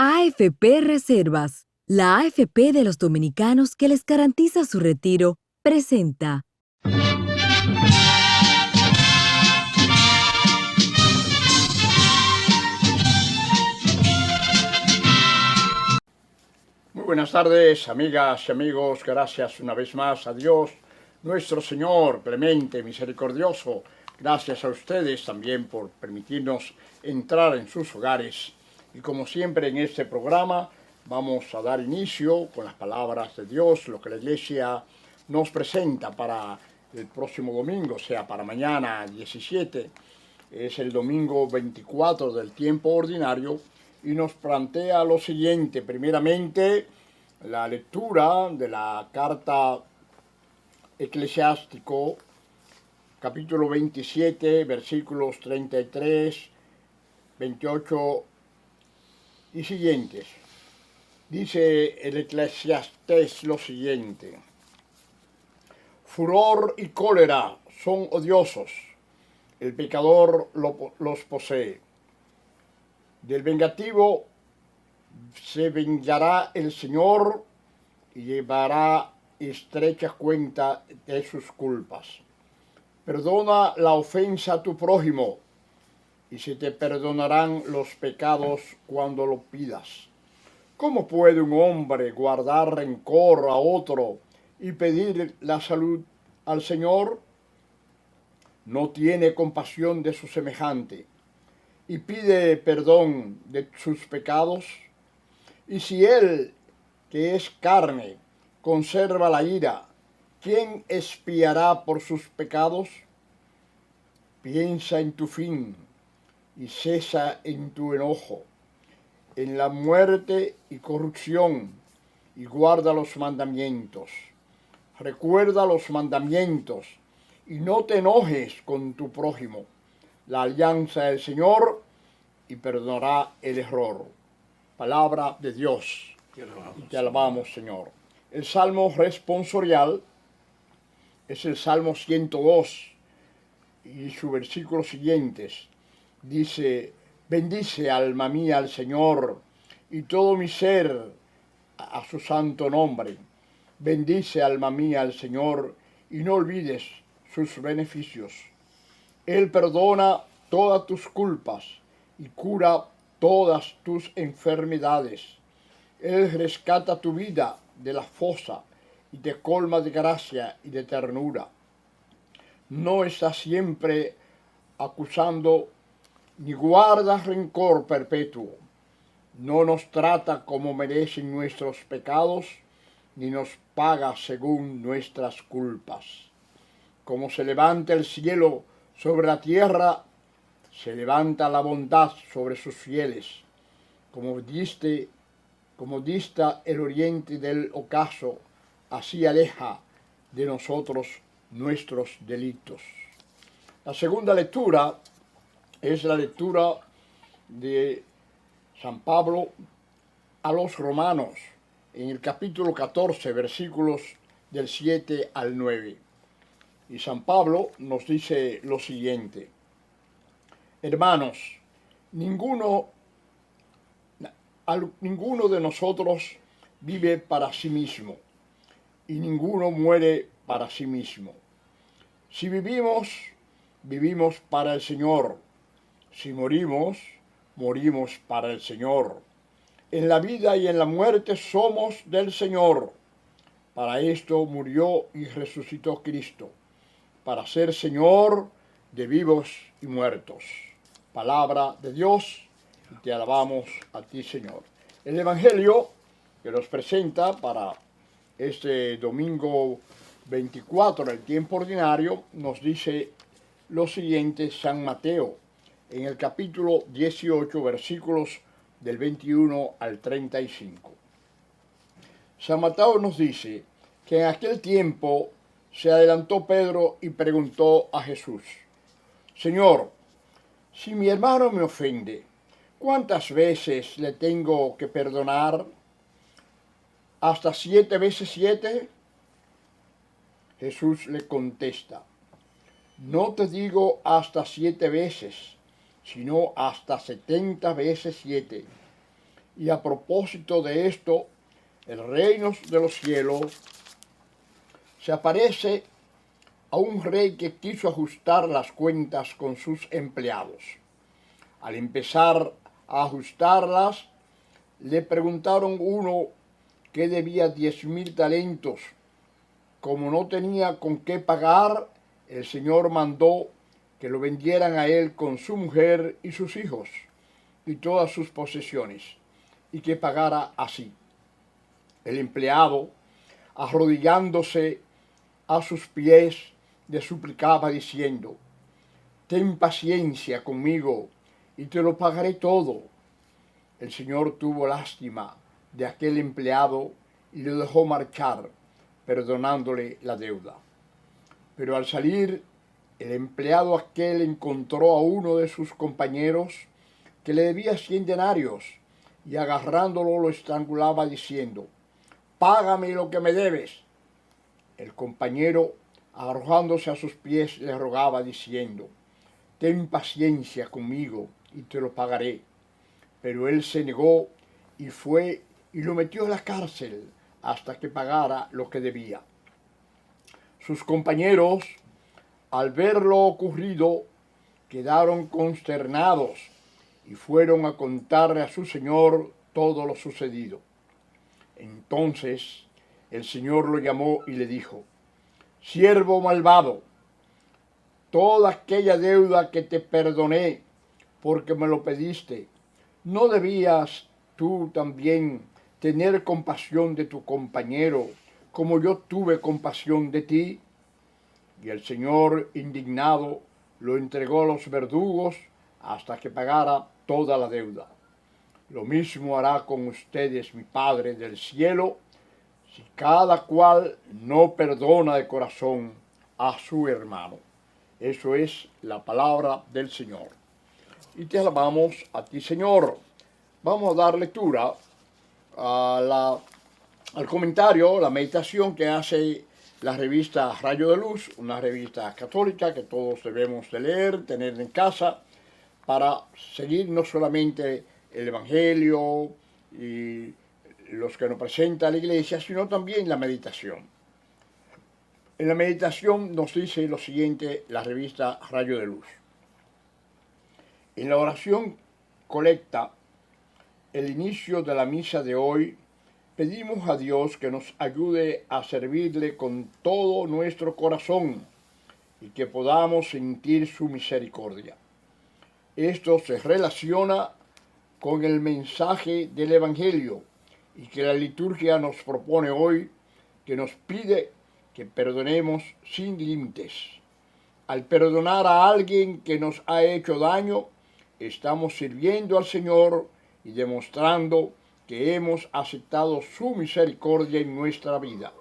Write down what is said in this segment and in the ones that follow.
AFP Reservas, la AFP de los dominicanos que les garantiza su retiro, presenta. Muy buenas tardes, amigas y amigos. Gracias una vez más a Dios, nuestro Señor, clemente, misericordioso. Gracias a ustedes también por permitirnos entrar en sus hogares. Y como siempre en este programa vamos a dar inicio con las palabras de Dios, lo que la Iglesia nos presenta para el próximo domingo, o sea, para mañana 17. Es el domingo 24 del tiempo ordinario y nos plantea lo siguiente. Primeramente, la lectura de la carta Eclesiástico, capítulo 27, versículos 33, 28 y siguientes. Dice el Eclesiastés lo siguiente: furor y cólera son odiosos, el pecador los posee. Del vengativo se vengará el Señor y llevará estrecha cuenta de sus culpas. Perdona la ofensa a tu prójimo y se te perdonarán los pecados cuando lo pidas. ¿Cómo puede un hombre guardar rencor a otro y pedir la salud al Señor? No tiene compasión de su semejante y pide perdón de sus pecados. Y si él, que es carne, conserva la ira, ¿quién expiará por sus pecados? Piensa en tu fin y cesa en tu enojo, en la muerte y corrupción, y guarda los mandamientos. Recuerda los mandamientos y no te enojes con tu prójimo. La alianza del Señor y perdonará el error. Palabra de Dios. Te alabamos, Señor. El salmo responsorial es el Salmo 102 y sus versículos siguientes. Dice: bendice, alma mía, al Señor, y todo mi ser a su santo nombre. Bendice, alma mía, al Señor, y no olvides sus beneficios. Él perdona todas tus culpas y cura todas tus enfermedades. Él rescata tu vida de la fosa y te colma de gracia y de ternura. No está siempre acusando ni guarda rencor perpetuo. No nos trata como merecen nuestros pecados, ni nos paga según nuestras culpas. Como se levanta el cielo sobre la tierra, se levanta la bondad sobre sus fieles. Como dista el oriente del ocaso, así aleja de nosotros nuestros delitos. La segunda lectura es la lectura de San Pablo a los Romanos, en el capítulo 14, versículos del 7 al 9. Y San Pablo nos dice lo siguiente: hermanos, ninguno de nosotros vive para sí mismo, y ninguno muere para sí mismo. Si vivimos, vivimos para el Señor. Si morimos, morimos para el Señor. En la vida y en la muerte somos del Señor. Para esto murió y resucitó Cristo, para ser Señor de vivos y muertos. Palabra de Dios, y te alabamos a ti, Señor. El Evangelio que nos presenta para este domingo 24 del tiempo ordinario nos dice lo siguiente: San Mateo, en el capítulo 18, versículos del 21 al 35. San Mateo nos dice que en aquel tiempo se adelantó Pedro y preguntó a Jesús: Señor, si mi hermano me ofende, ¿cuántas veces le tengo que perdonar? ¿Hasta 7 veces 7? Jesús le contesta: no te digo hasta 7 veces, sino hasta 70 veces 7. Y a propósito de esto, el reino de los cielos se aparece a un rey que quiso ajustar las cuentas con sus empleados. Al empezar a ajustarlas, le preguntaron uno que debía 10,000 talentos. Como no tenía con qué pagar, el Señor mandó que lo vendieran a él con su mujer y sus hijos y todas sus posesiones, y que pagara así. El empleado, arrodillándose a sus pies, le suplicaba diciendo: ten paciencia conmigo y te lo pagaré todo. El Señor tuvo lástima de aquel empleado y lo dejó marchar, perdonándole la deuda. Pero al salir, el empleado aquel encontró a uno de sus compañeros que le debía 100 denarios, y agarrándolo lo estrangulaba diciendo: págame lo que me debes. El compañero, arrojándose a sus pies, le rogaba diciendo: ten paciencia conmigo y te lo pagaré. Pero él se negó y fue y lo metió en la cárcel hasta que pagara lo que debía. Sus compañeros, al ver lo ocurrido, quedaron consternados y fueron a contarle a su señor todo lo sucedido. Entonces el Señor lo llamó y le dijo: siervo malvado, toda aquella deuda que te perdoné porque me lo pediste, ¿no debías tú también tener compasión de tu compañero como yo tuve compasión de ti? Y el Señor, indignado, lo entregó a los verdugos hasta que pagara toda la deuda. Lo mismo hará con ustedes mi Padre del cielo, si cada cual no perdona de corazón a su hermano. Eso es la palabra del Señor. Y te alabamos a ti, Señor. Vamos a dar lectura al comentario, la meditación que hace la revista Rayo de Luz, una revista católica que todos debemos de leer, tener en casa, para seguir no solamente el Evangelio y los que nos presenta la Iglesia, sino también la meditación. En la meditación nos dice lo siguiente la revista Rayo de Luz. En la oración colecta, el inicio de la misa de hoy, pedimos a Dios que nos ayude a servirle con todo nuestro corazón y que podamos sentir su misericordia. Esto se relaciona con el mensaje del Evangelio y que la liturgia nos propone hoy, que nos pide que perdonemos sin límites. Al perdonar a alguien que nos ha hecho daño, estamos sirviendo al Señor y demostrando que hemos aceptado su misericordia en nuestra vida.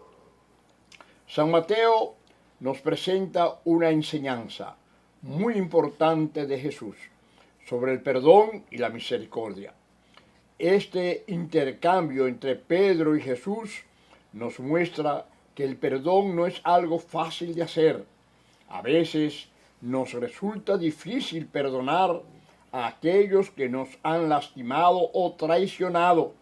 San Mateo nos presenta una enseñanza muy importante de Jesús sobre el perdón y la misericordia. Este intercambio entre Pedro y Jesús nos muestra que el perdón no es algo fácil de hacer. A veces nos resulta difícil perdonar a aquellos que nos han lastimado o traicionado.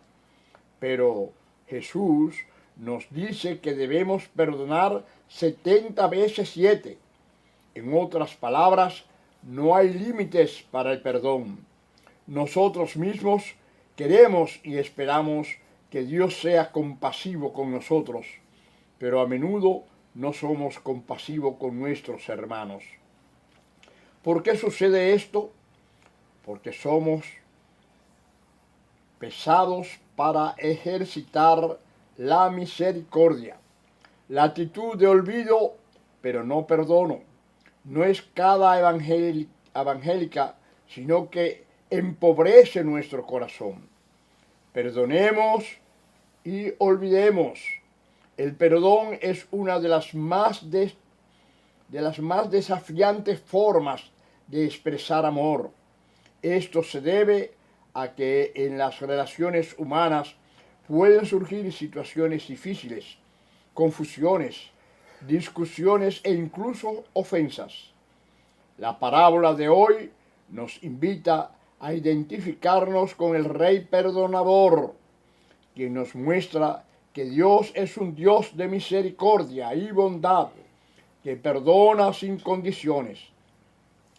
Pero Jesús nos dice que debemos perdonar 70 veces 7. En otras palabras, no hay límites para el perdón. Nosotros mismos queremos y esperamos que Dios sea compasivo con nosotros, pero a menudo no somos compasivos con nuestros hermanos. ¿Por qué sucede esto? Porque somos pesados para ejercitar la misericordia. La actitud de olvido, pero no perdono, no es cada evangélica, sino que empobrece nuestro corazón. Perdonemos y olvidemos. El perdón es una de las más desafiantes formas de expresar amor. Esto se debe a que en las relaciones humanas pueden surgir situaciones difíciles, confusiones, discusiones e incluso ofensas. La parábola de hoy nos invita a identificarnos con el Rey perdonador, quien nos muestra que Dios es un Dios de misericordia y bondad, que perdona sin condiciones.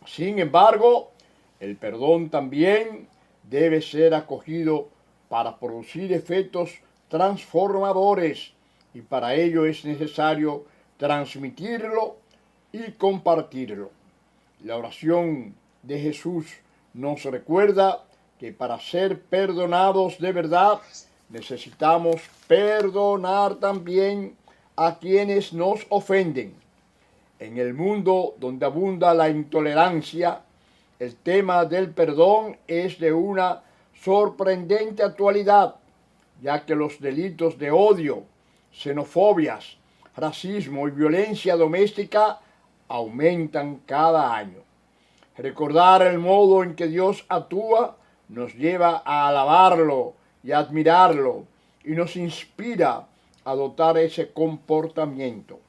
Sin embargo, el perdón también debe ser acogido para producir efectos transformadores, y para ello es necesario transmitirlo y compartirlo. La oración de Jesús nos recuerda que para ser perdonados de verdad necesitamos perdonar también a quienes nos ofenden. En el mundo donde abunda la intolerancia, el tema del perdón es de una sorprendente actualidad, ya que los delitos de odio, xenofobias, racismo y violencia doméstica aumentan cada año. Recordar el modo en que Dios actúa nos lleva a alabarlo y a admirarlo, y nos inspira a adoptar ese comportamiento.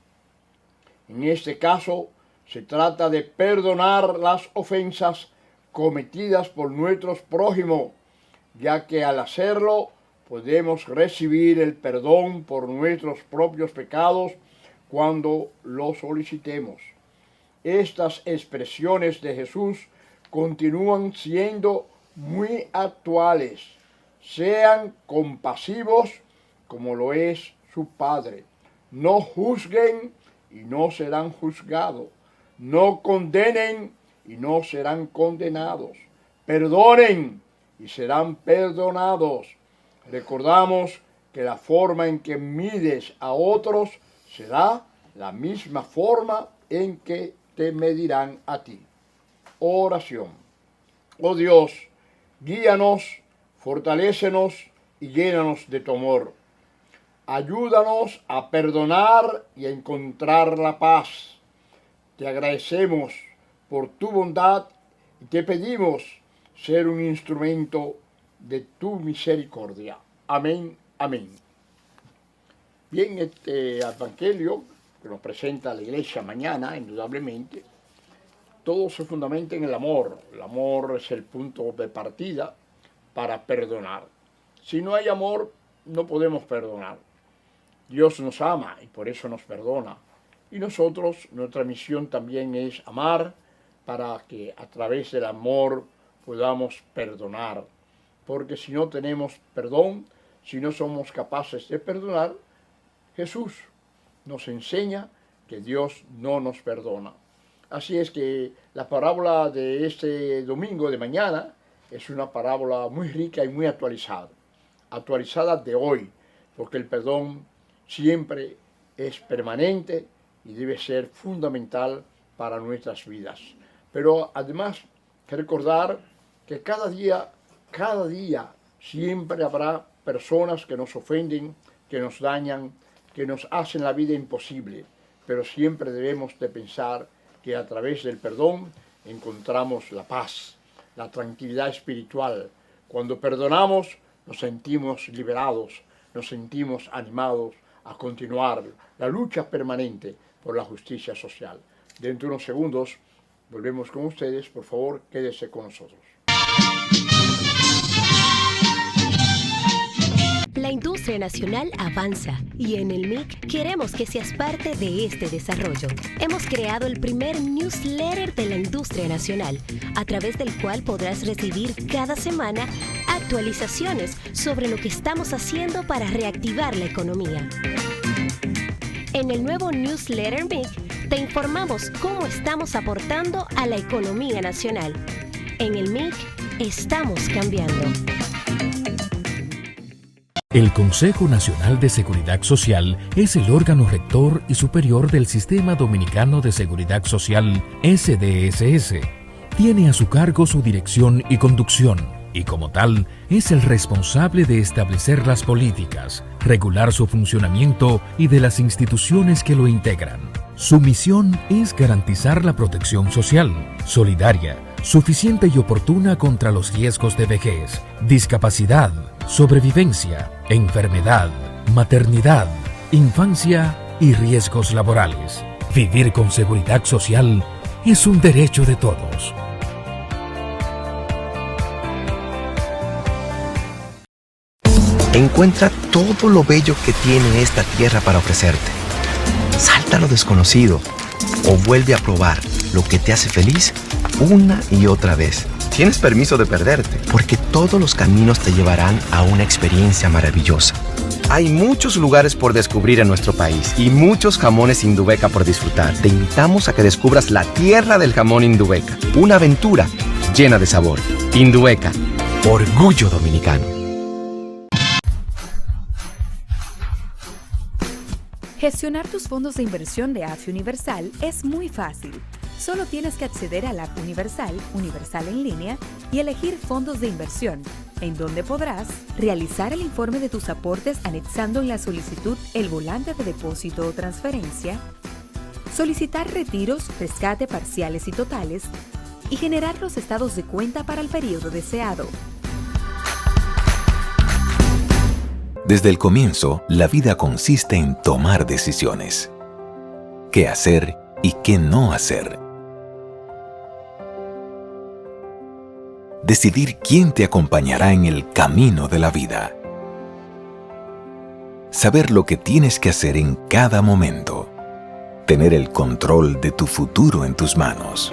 En este caso, se trata de perdonar las ofensas cometidas por nuestros prójimos, ya que al hacerlo podemos recibir el perdón por nuestros propios pecados cuando lo solicitemos. Estas expresiones de Jesús continúan siendo muy actuales. Sean compasivos como lo es su Padre. No juzguen y no serán juzgados. No condenen y no serán condenados. Perdonen y serán perdonados. Recordamos que la forma en que mides a otros será la misma forma en que te medirán a ti. Oración. Oh Dios, guíanos, fortalécenos y llénanos de tu amor. Ayúdanos a perdonar y a encontrar la paz. Te agradecemos por tu bondad y te pedimos ser un instrumento de tu misericordia. Amén, amén. Bien, este evangelio que nos presenta la iglesia mañana, indudablemente, todo se fundamenta en el amor. El amor es el punto de partida para perdonar. Si no hay amor, no podemos perdonar. Dios nos ama y por eso nos perdona. Y nosotros, nuestra misión también es amar para que a través del amor podamos perdonar. Porque si no tenemos perdón, si no somos capaces de perdonar, Jesús nos enseña que Dios no nos perdona. Así es que la parábola de este domingo de mañana es una parábola muy rica y muy actualizada de hoy, porque el perdón siempre es permanente y debe ser fundamental para nuestras vidas. Pero además, hay que recordar que cada día siempre habrá personas que nos ofenden, que nos dañan, que nos hacen la vida imposible, pero siempre debemos de pensar que a través del perdón encontramos la paz, la tranquilidad espiritual. Cuando perdonamos nos sentimos liberados, nos sentimos animados a continuar la lucha permanente por la justicia social. Dentro de unos segundos volvemos con ustedes. Por favor, quédese con nosotros. La industria nacional avanza y en el MIC queremos que seas parte de este desarrollo. Hemos creado el primer newsletter de la industria nacional, a través del cual podrás recibir cada semana actualizaciones sobre lo que estamos haciendo para reactivar la economía. En el nuevo newsletter MIC te informamos cómo estamos aportando a la economía nacional. En el MIC estamos cambiando. El Consejo Nacional de Seguridad Social es el órgano rector y superior del Sistema Dominicano de Seguridad Social, SDSS. Tiene a su cargo su dirección y conducción, y como tal, es el responsable de establecer las políticas, regular su funcionamiento y de las instituciones que lo integran. Su misión es garantizar la protección social, solidaria, suficiente y oportuna contra los riesgos de vejez, discapacidad, sobrevivencia, enfermedad, maternidad, infancia y riesgos laborales. Vivir con seguridad social es un derecho de todos. Encuentra todo lo bello que tiene esta tierra para ofrecerte. Salta a lo desconocido o vuelve a probar lo que te hace feliz una y otra vez. Tienes permiso de perderte, porque todos los caminos te llevarán a una experiencia maravillosa. Hay muchos lugares por descubrir en nuestro país y muchos jamones Indubeca por disfrutar. Te invitamos a que descubras la tierra del jamón Indubeca, una aventura llena de sabor. Indubeca, orgullo dominicano. Gestionar tus fondos de inversión de AFI Universal es muy fácil. Solo tienes que acceder a la app Universal, Universal en línea, y elegir fondos de inversión, en donde podrás realizar el informe de tus aportes anexando en la solicitud el volante de depósito o transferencia, solicitar retiros, rescate parciales y totales, y generar los estados de cuenta para el periodo deseado. Desde el comienzo, la vida consiste en tomar decisiones. ¿Qué hacer y qué no hacer? Decidir quién te acompañará en el camino de la vida. Saber lo que tienes que hacer en cada momento. Tener el control de tu futuro en tus manos.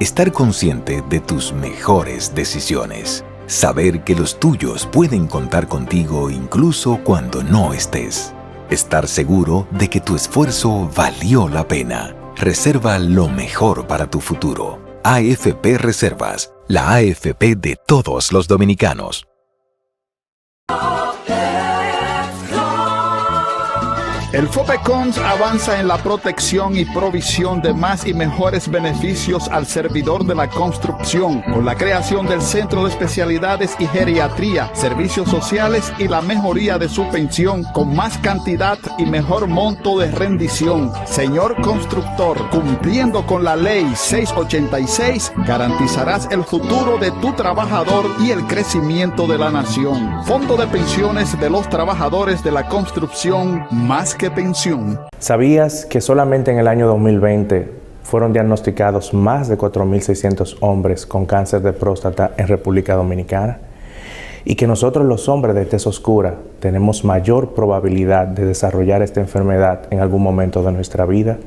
Estar consciente de tus mejores decisiones. Saber que los tuyos pueden contar contigo incluso cuando no estés. Estar seguro de que tu esfuerzo valió la pena. Reserva lo mejor para tu futuro. AFP Reservas, la AFP de todos los dominicanos. El FOPECONS avanza en la protección y provisión de más y mejores beneficios al servidor de la construcción, con la creación del Centro de Especialidades y Geriatría, Servicios Sociales y la mejoría de su pensión, con más cantidad y mejor monto de rendición. Señor constructor, cumpliendo con la Ley 686, garantizarás el futuro de tu trabajador y el crecimiento de la nación. Fondo de Pensiones de los Trabajadores de la Construcción, más que pensión. ¿Sabías que solamente en el año 2020 fueron diagnosticados más de 4.600 hombres con cáncer de próstata en República Dominicana? Y que nosotros los hombres de tez oscura tenemos mayor probabilidad de desarrollar esta enfermedad en algún momento de nuestra vida.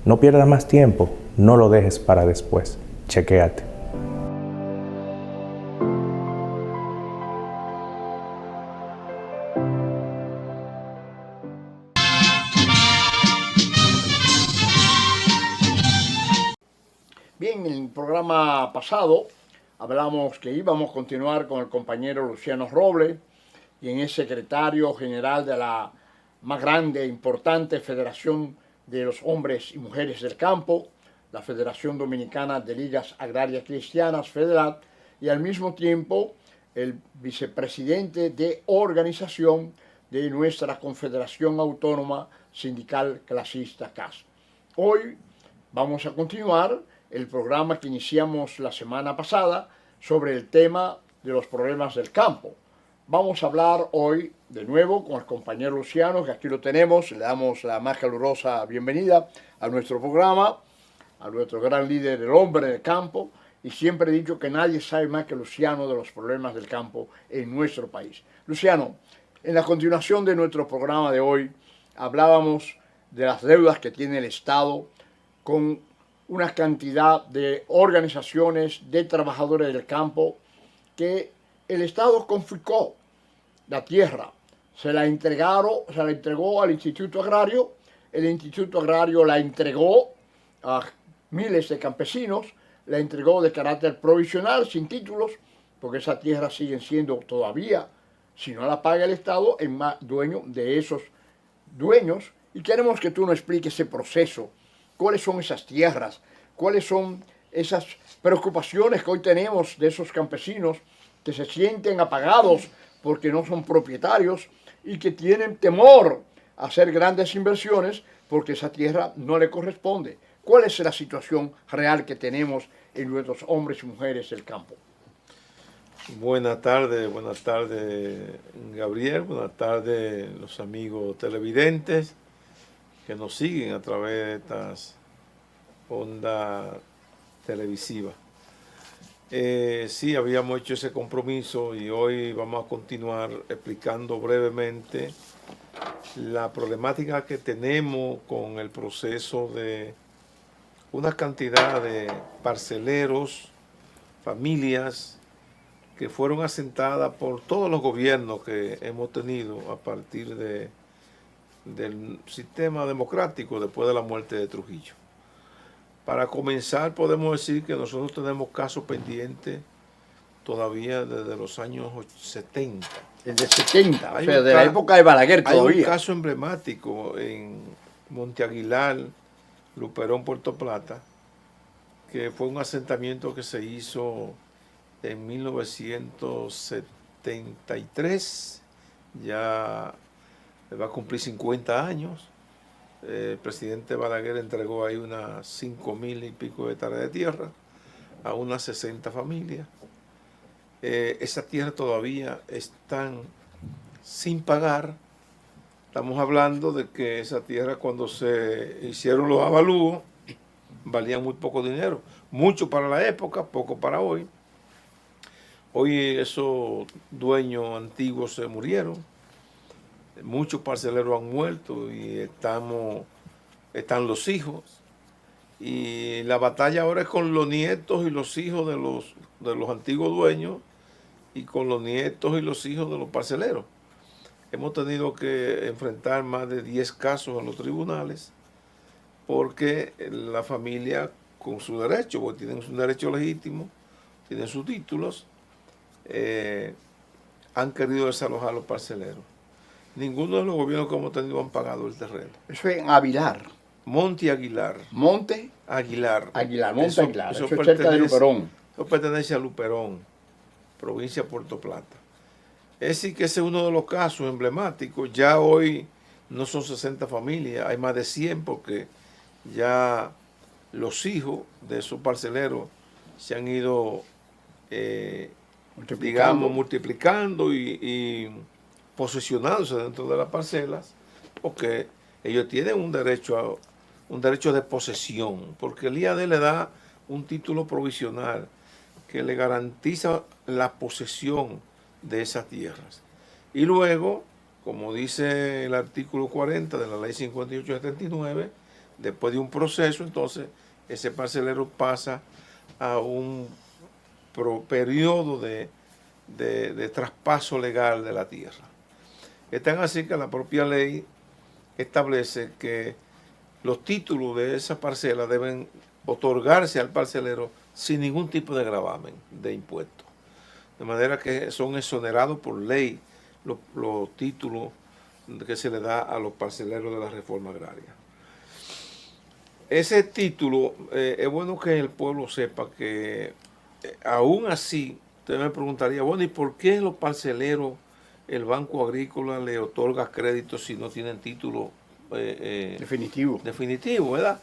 No pierdas más tiempo, no lo dejes para después. Chequéate. Bien, en el programa pasado hablamos que íbamos a continuar con el compañero Luciano Robles, quien es secretario general de la más grande e importante Federación de los Hombres y Mujeres del Campo, la Federación Dominicana de Ligas Agrarias Cristianas, FEDELAC, y al mismo tiempo el vicepresidente de organización de nuestra Confederación Autónoma Sindical Clasista CAS. Hoy vamos a continuar el programa que iniciamos la semana pasada sobre el tema de los problemas del campo. Vamos a hablar hoy de nuevo con el compañero Luciano, que aquí lo tenemos. Le damos la más calurosa bienvenida a nuestro programa, a nuestro gran líder, el hombre del campo, y siempre he dicho que nadie sabe más que Luciano de los problemas del campo en nuestro país. Luciano, en la continuación de nuestro programa de hoy, hablábamos de las deudas que tiene el Estado con una cantidad de organizaciones de trabajadores del campo que el Estado confiscó la tierra, se la entregó al Instituto Agrario, el Instituto Agrario la entregó a miles de campesinos, la entregó de carácter provisional, sin títulos, porque esa tierra sigue siendo todavía, si no la paga el Estado, el más dueño de esos dueños, y queremos que tú nos expliques ese proceso. ¿Cuáles son esas tierras? ¿Cuáles son esas preocupaciones que hoy tenemos de esos campesinos que se sienten apagados porque no son propietarios y que tienen temor a hacer grandes inversiones porque esa tierra no le corresponde? ¿Cuál es la situación real que tenemos en nuestros hombres y mujeres del campo? Buenas tardes, Gabriel, buenas tardes los amigos televidentes que nos siguen a través de estas ondas televisivas. Sí, habíamos hecho ese compromiso y hoy vamos a continuar explicando brevemente la problemática que tenemos con el proceso de una cantidad de parceleros, familias que fueron asentadas por todos los gobiernos que hemos tenido a partir del sistema democrático después de la muerte de Trujillo. Para comenzar, podemos decir que nosotros tenemos casos pendientes todavía desde los años 70. Desde 70, o Hay sea, un de la ca- época de Balaguer Hay un todavía. caso emblemático en Monte Aguilar, Luperón, Puerto Plata, que fue un asentamiento que se hizo en 1973, ya va a cumplir 50 años. El presidente Balaguer entregó ahí unas 5.000 y pico de hectáreas de tierra a unas 60 familias. Esas tierras todavía están sin pagar. Estamos hablando de que esa tierra, cuando se hicieron los avalúos, valían muy poco dinero. Mucho para la época, poco para hoy. Hoy esos dueños antiguos se murieron. Muchos parceleros han muerto y están los hijos. Y la batalla ahora es con los nietos y los hijos de los antiguos dueños y con los nietos y los hijos de los parceleros. Hemos tenido que enfrentar más de 10 casos en los tribunales porque la familia, con su derecho, porque tienen su derecho legítimo, tienen sus títulos, han querido desalojar a los parceleros. Ninguno de los gobiernos que hemos tenido han pagado el terreno. Eso es en Avilar. Monte Aguilar. Monte Aguilar. Aguilar, Monte Aguilar. Eso es cerca de pertenece- Luperón. Eso pertenece a Luperón, provincia de Puerto Plata. Es decir, que ese es uno de los casos emblemáticos. Ya hoy no son 60 familias, hay más de 100 porque ya los hijos de esos parceleros se han ido, digamos, multiplicando y posesionándose dentro de las parcelas, porque ellos tienen un derecho de posesión, porque el IAD le da un título provisional que le garantiza la posesión de esas tierras. Y luego, como dice el artículo 40 de la ley 5879, después de un proceso, entonces ese parcelero pasa a un periodo de traspaso legal de la tierra. Es tan así que la propia ley establece que los títulos de esa parcela deben otorgarse al parcelero sin ningún tipo de gravamen de impuestos. De manera que son exonerados por ley los títulos que se le da a los parceleros de la reforma agraria. Ese título, es bueno que el pueblo sepa que aún así, usted me preguntaría, bueno, ¿y por qué los parceleros, el Banco Agrícola le otorga créditos si no tienen título definitivo, ¿verdad?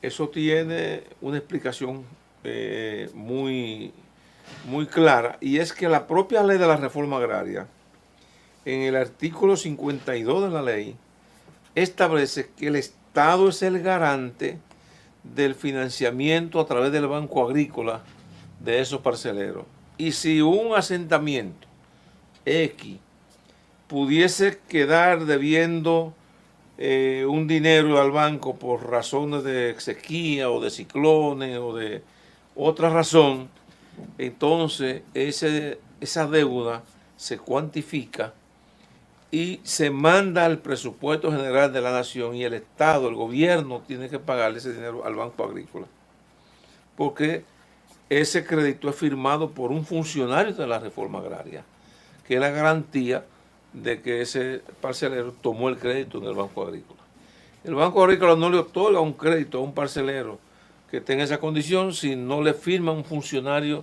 Eso tiene una explicación muy clara, y es que la propia ley de la reforma agraria, en el artículo 52 de la ley, establece que el Estado es el garante del financiamiento a través del Banco Agrícola de esos parceleros. Y si un asentamiento X pudiese quedar debiendo un dinero al banco por razones de sequía o de ciclones o de otra razón, entonces esa deuda se cuantifica y se manda al presupuesto general de la nación, y el Estado, el gobierno, tiene que pagarle ese dinero al Banco Agrícola, porque ese crédito es firmado por un funcionario de la reforma agraria, que es la garantía de que ese parcelero tomó el crédito en el Banco Agrícola. El Banco Agrícola no le otorga un crédito a un parcelero que tenga esa condición si no le firma un funcionario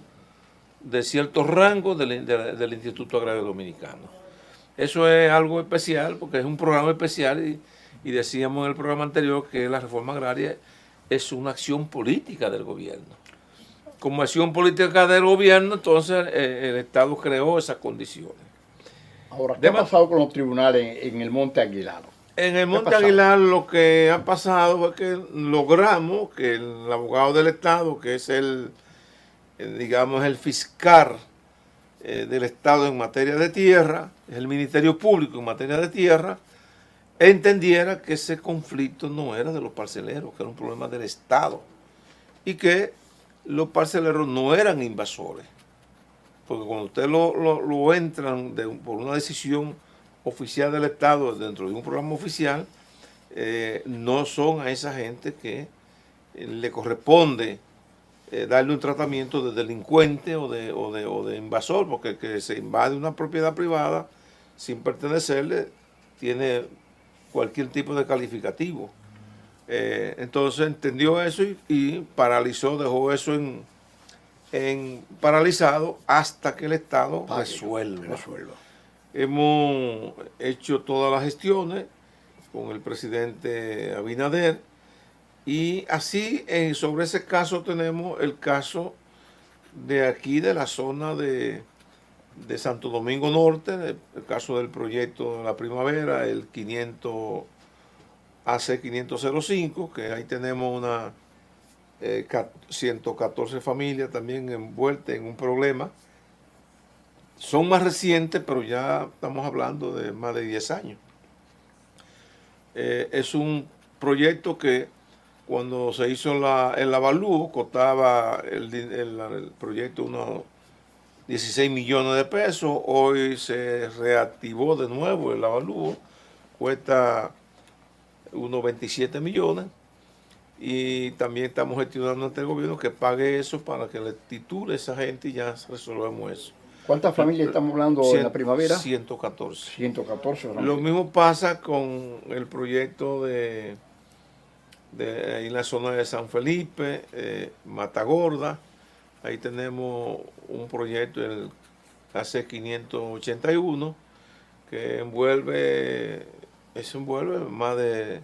de cierto rango del Instituto Agrario Dominicano. Eso es algo especial porque es un programa especial, y decíamos en el programa anterior que la reforma agraria es una acción política del gobierno. Como acción política del gobierno, entonces el Estado creó esas condiciones. Ahora, ¿qué ha pasado con los tribunales en el Monte Aguilar? En el Monte Aguilar lo que ha pasado fue que logramos que el abogado del Estado, que es el digamos, el fiscal del Estado en materia de tierra, el Ministerio Público en materia de tierra, entendiera que ese conflicto no era de los parceleros, que era un problema del Estado, y que los parceleros no eran invasores. Porque cuando usted lo entran por una decisión oficial del Estado dentro de un programa oficial, no son a esa gente que le corresponde darle un tratamiento de delincuente o de invasor, porque el que se invade una propiedad privada sin pertenecerle tiene cualquier tipo de calificativo. Entonces entendió eso y paralizó, dejó eso en paralizado hasta que el Estado resuelva. Hemos hecho todas las gestiones con el presidente Abinader y así sobre ese caso tenemos el caso de aquí de la zona de Santo Domingo Norte, el caso del proyecto de la primavera, el 500 AC 50005, que ahí tenemos una 114 familias también envueltas en un problema. Son más recientes, pero ya estamos hablando de más de 10 años. Es un proyecto que cuando se hizo el avalúo costaba el proyecto unos 16 millones de pesos. Hoy se reactivó de nuevo el avalúo, cuesta unos 27 millones. Y también estamos gestionando ante el gobierno que pague eso para que le titule a esa gente y ya resolvemos eso. ¿Cuántas familias estamos hablando en la primavera? 114. 114 familias. Lo mismo pasa con el proyecto de ahí en la zona de San Felipe, Matagorda. Ahí tenemos un proyecto, el AC 581, que envuelve más de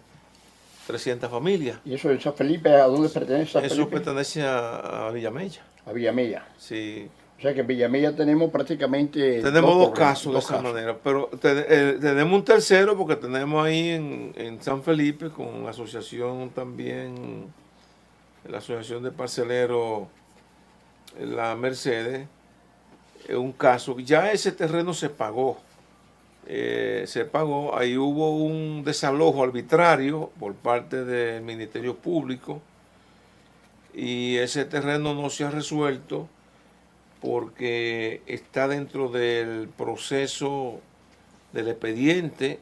300 familias. ¿Y eso de San Felipe, a dónde pertenece San Felipe? Eso pertenece a Villamella. A Villamella. Sí. O sea que en Villamella tenemos prácticamente... Tenemos dos casos de esa manera, pero tenemos un tercero porque tenemos ahí en San Felipe con la asociación también, la asociación de parceleros, la Mercedes, un caso, ya ese terreno se pagó, ahí hubo un desalojo arbitrario por parte del Ministerio Público y ese terreno no se ha resuelto porque está dentro del proceso del expediente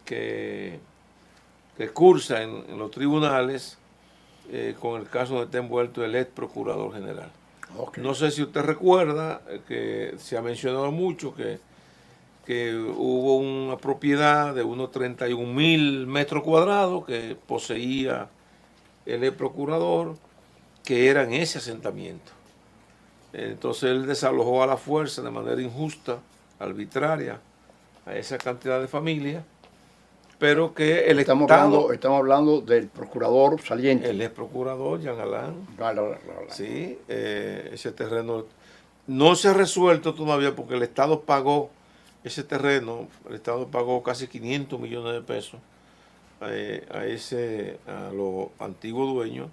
que cursa en los tribunales con el caso donde está envuelto el ex procurador general. Okay. No sé si usted recuerda que se ha mencionado mucho que hubo una propiedad de unos 31,000 metros cuadrados que poseía el ex procurador, que era en ese asentamiento. Entonces él desalojó a la fuerza de manera injusta, arbitraria, a esa cantidad de familias, pero que el estamos hablando del procurador saliente. El ex procurador, Jean Alain. Sí, ese terreno no se ha resuelto todavía porque el Estado pagó ese terreno, el Estado pagó casi 500 millones de pesos a los antiguos dueños,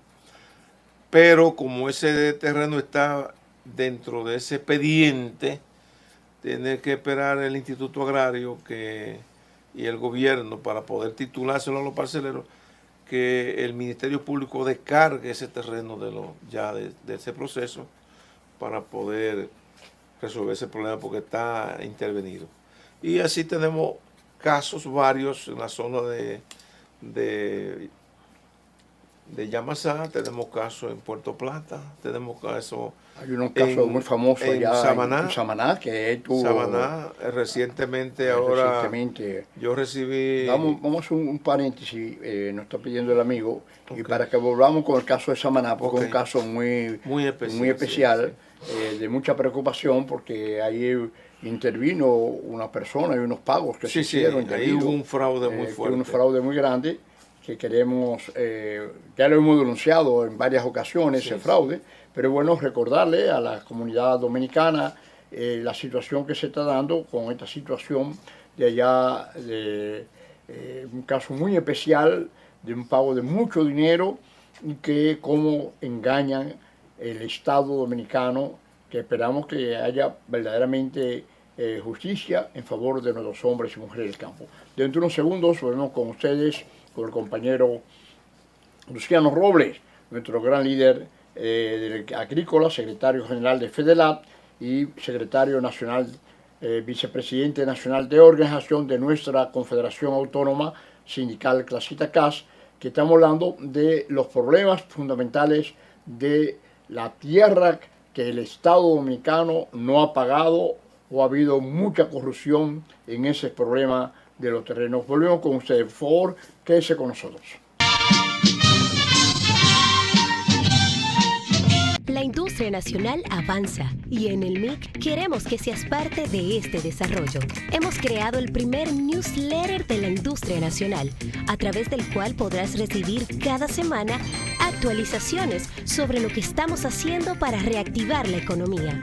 pero como ese terreno está dentro de ese expediente, tiene que esperar el Instituto Agrario y el gobierno para poder titulárselo a los parceleros, que el Ministerio Público descargue ese terreno de ese proceso para poder resolver ese problema porque está intervenido. Y así tenemos casos varios en la zona de Yamasá, tenemos casos en Puerto Plata, tenemos casos... Hay unos casos muy famosos allá en Samaná, que tuvo... Samaná, recientemente yo recibí... Vamos a hacer un paréntesis, nos está pidiendo el amigo, okay. Y para que volvamos con el caso de Samaná, porque okay. Es un caso muy especial sí. De mucha preocupación, porque ahí intervino una persona y unos pagos que se hicieron. Ahí hubo un fraude muy fuerte. Un fraude muy grande, que queremos, ya lo hemos denunciado en varias ocasiones, ese fraude, pero bueno, recordarle a la comunidad dominicana la situación que se está dando con esta situación de allá, un caso muy especial de un pago de mucho dinero y que cómo engañan el Estado dominicano, que esperamos que haya verdaderamente justicia en favor de nuestros hombres y mujeres del campo. Dentro de unos segundos volvemos con ustedes, con el compañero Luciano Robles, nuestro gran líder agrícola, secretario general de FEDELAT y secretario nacional, vicepresidente nacional de organización de nuestra Confederación Autónoma Sindical Clasita CAS, que estamos hablando de los problemas fundamentales de la tierra que el Estado dominicano no ha pagado, o ha habido mucha corrupción en ese problema de los terrenos. Volvemos con ustedes, por favor, quédese con nosotros. La industria nacional avanza y en el MIC queremos que seas parte de este desarrollo. Hemos creado el primer newsletter de la industria nacional, a través del cual podrás recibir cada semana actualizaciones sobre lo que estamos haciendo para reactivar la economía.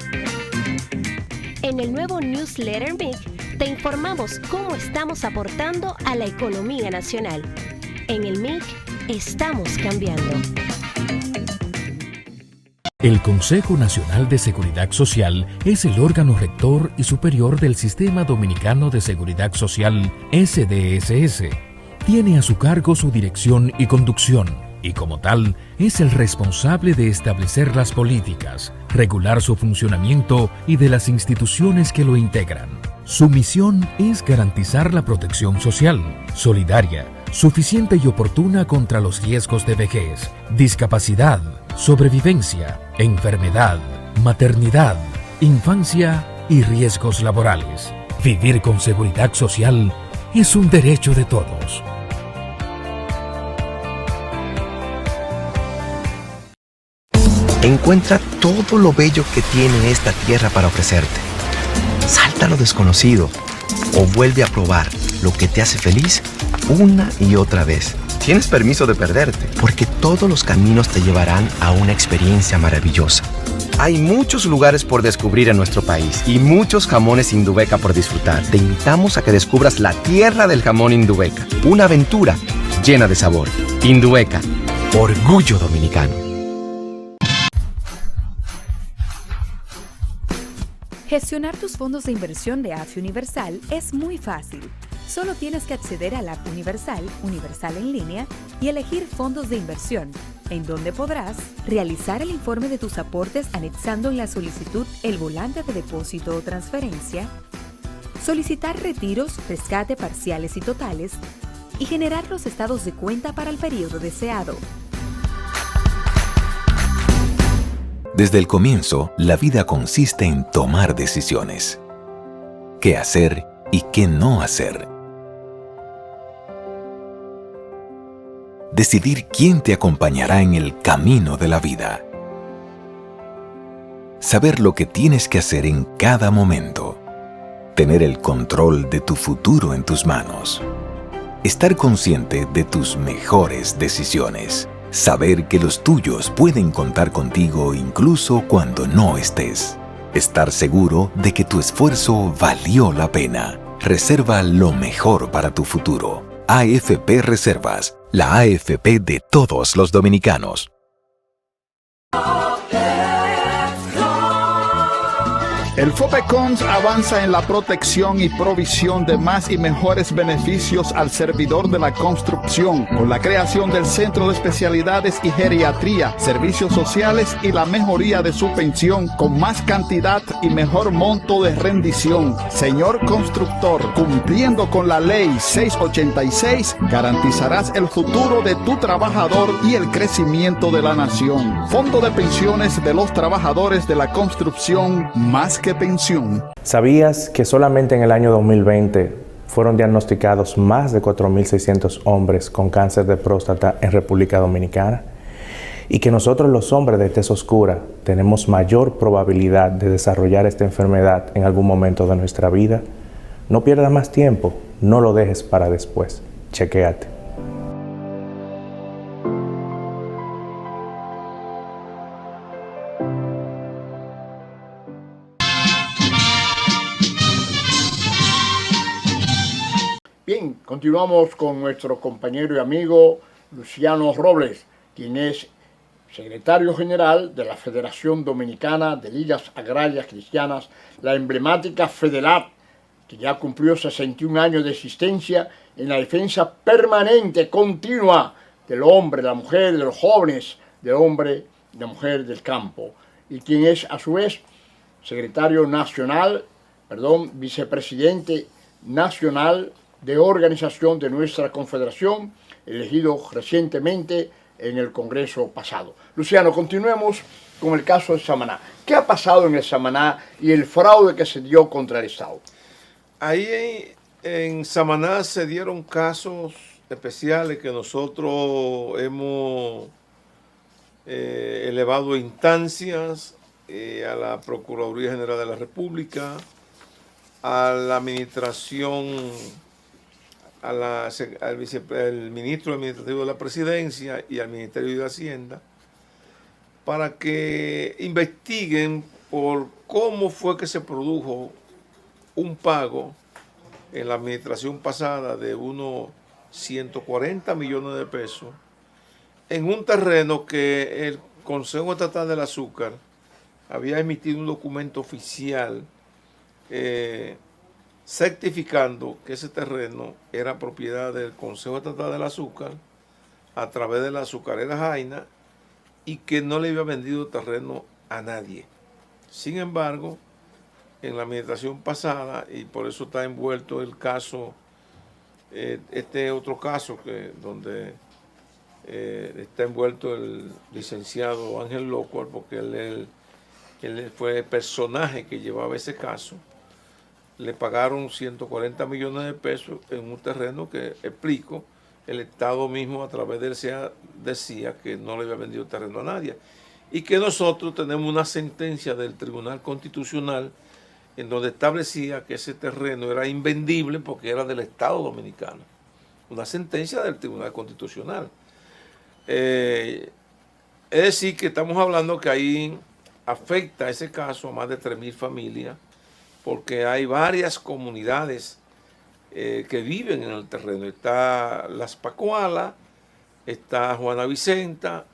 En el nuevo newsletter MIC te informamos cómo estamos aportando a la economía nacional. En el MIC estamos cambiando. El Consejo Nacional de Seguridad Social es el órgano rector y superior del Sistema Dominicano de Seguridad Social, SDSS. Tiene a su cargo su dirección y conducción, y como tal, es el responsable de establecer las políticas, regular su funcionamiento y de las instituciones que lo integran. Su misión es garantizar la protección social, solidaria, suficiente y oportuna contra los riesgos de vejez, discapacidad, sobrevivencia, enfermedad, maternidad, infancia y riesgos laborales. Vivir con seguridad social es un derecho de todos. Encuentra todo lo bello que tiene esta tierra para ofrecerte. Salta a lo desconocido o vuelve a probar lo que te hace feliz una y otra vez. Tienes permiso de perderte, porque todos los caminos te llevarán a una experiencia maravillosa. Hay muchos lugares por descubrir en nuestro país y muchos jamones Indubeca por disfrutar. Te invitamos a que descubras la tierra del jamón Indubeca, una aventura llena de sabor. Indubeca, orgullo dominicano. Gestionar tus fondos de inversión de AFI Universal es muy fácil. Solo tienes que acceder a la App Universal, Universal en línea, y elegir fondos de inversión, en donde podrás realizar el informe de tus aportes anexando en la solicitud el volante de depósito o transferencia, solicitar retiros, rescate parciales y totales, y generar los estados de cuenta para el periodo deseado. Desde el comienzo, la vida consiste en tomar decisiones. ¿Qué hacer y qué no hacer? Decidir quién te acompañará en el camino de la vida. Saber lo que tienes que hacer en cada momento. Tener el control de tu futuro en tus manos. Estar consciente de tus mejores decisiones. Saber que los tuyos pueden contar contigo incluso cuando no estés. Estar seguro de que tu esfuerzo valió la pena. Reserva lo mejor para tu futuro. AFP Reservas, la AFP de todos los dominicanos. El FOPECONS avanza en la protección y provisión de más y mejores beneficios al servidor de la construcción, con la creación del Centro de Especialidades y Geriatría, Servicios Sociales y la mejoría de su pensión, con más cantidad y mejor monto de rendición. Señor constructor, cumpliendo con la Ley 686, garantizarás el futuro de tu trabajador y el crecimiento de la nación. Fondo de Pensiones de los Trabajadores de la Construcción, más que pensión. ¿Sabías que solamente en el año 2020 fueron diagnosticados más de 4.600 hombres con cáncer de próstata en República Dominicana? Y que nosotros los hombres de tez oscura tenemos mayor probabilidad de desarrollar esta enfermedad en algún momento de nuestra vida. No pierdas más tiempo, no lo dejes para después. Chequéate. Bien, continuamos con nuestro compañero y amigo Luciano Robles, quien es secretario general de la Federación Dominicana de Ligas Agrarias Cristianas, la emblemática FEDELAC, que ya cumplió 61 años de existencia en la defensa permanente, continua del hombre, de la mujer, de los jóvenes, del hombre, de la mujer del campo, y quien es a su vez vicepresidente nacional de organización de nuestra confederación, elegido recientemente en el Congreso pasado. Luciano, continuemos con el caso de Samaná. ¿Qué ha pasado en el Samaná y el fraude que se dio contra el Estado? Ahí en Samaná se dieron casos especiales que nosotros hemos elevado instancias a la Procuraduría General de la República, a la administración, al ministro administrativo de la Presidencia y al Ministerio de Hacienda, para que investiguen por cómo fue que se produjo un pago en la administración pasada de unos 140 millones de pesos en un terreno que el Consejo Estatal del Azúcar había emitido un documento oficial certificando que ese terreno era propiedad del Consejo Estatal del Azúcar a través de la azucarera Jaina y que no le había vendido terreno a nadie. Sin embargo, en la administración pasada, y por eso está envuelto el caso, este otro caso donde está envuelto el licenciado Ángel Locuar, porque él fue el personaje que llevaba ese caso. Le pagaron 140 millones de pesos en un terreno que, explico, el Estado mismo a través del SEA decía que no le había vendido terreno a nadie. Y que nosotros tenemos una sentencia del Tribunal Constitucional en donde establecía que ese terreno era invendible porque era del Estado Dominicano. Una sentencia del Tribunal Constitucional. Es decir, que estamos hablando que ahí afecta ese caso a más de 3.000 familias, porque hay varias comunidades que viven en el terreno. Está Las Pacualas, está Juana Vicenta,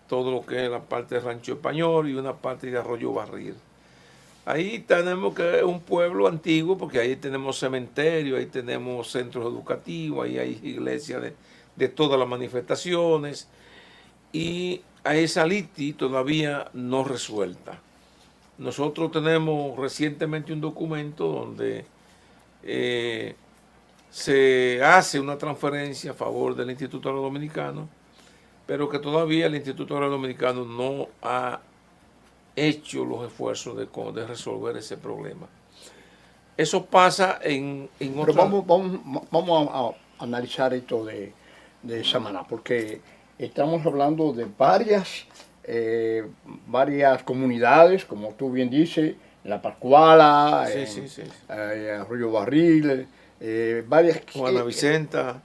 todo lo que es la parte de Rancho Español y una parte de Arroyo Barril. Ahí tenemos que un pueblo antiguo, porque ahí tenemos cementerio, ahí tenemos centros educativos, ahí hay iglesias de todas las manifestaciones, y hay esa litis todavía no resuelta. Nosotros tenemos recientemente un documento donde se hace una transferencia a favor del Instituto Agrario Dominicano, pero que todavía el Instituto Agrario Dominicano no ha hecho los esfuerzos de resolver ese problema. Eso pasa en Pero vamos a analizar esto de Samaná, porque estamos hablando de varias comunidades, como tú bien dices, en La Pascuala, Arroyo Barril, varias... Juana Vicenta,